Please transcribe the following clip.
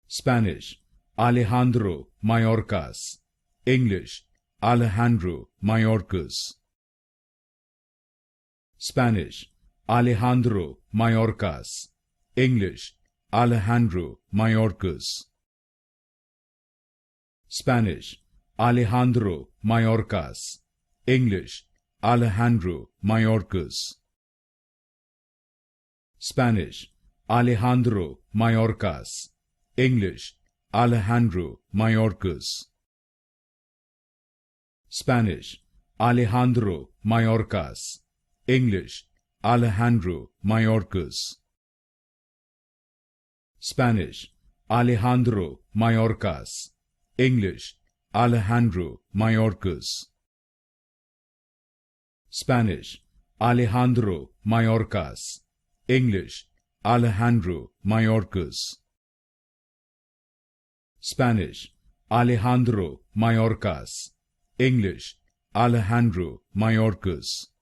Spanish, Alejandro Mayorkas. English, Alejandro Mayorkas. Spanish, Alejandro Mayorkas. English, Alejandro Mayorkas. Spanish, Alejandro Mayorkas. English, Alejandro Mayorkas. Spanish, Alejandro Mayorkas. English, Alejandro Mayorkas. Spanish, Alejandro Mayorkas. English, Alejandro Mayorkas. Spanish, Alejandro Mayorkas. English, Alejandro Mayorkas. Spanish, Alejandro Mayorkas. English, Alejandro Mayorkas. Spanish, Alejandro Mayorkas. English, Alejandro Mayorkas.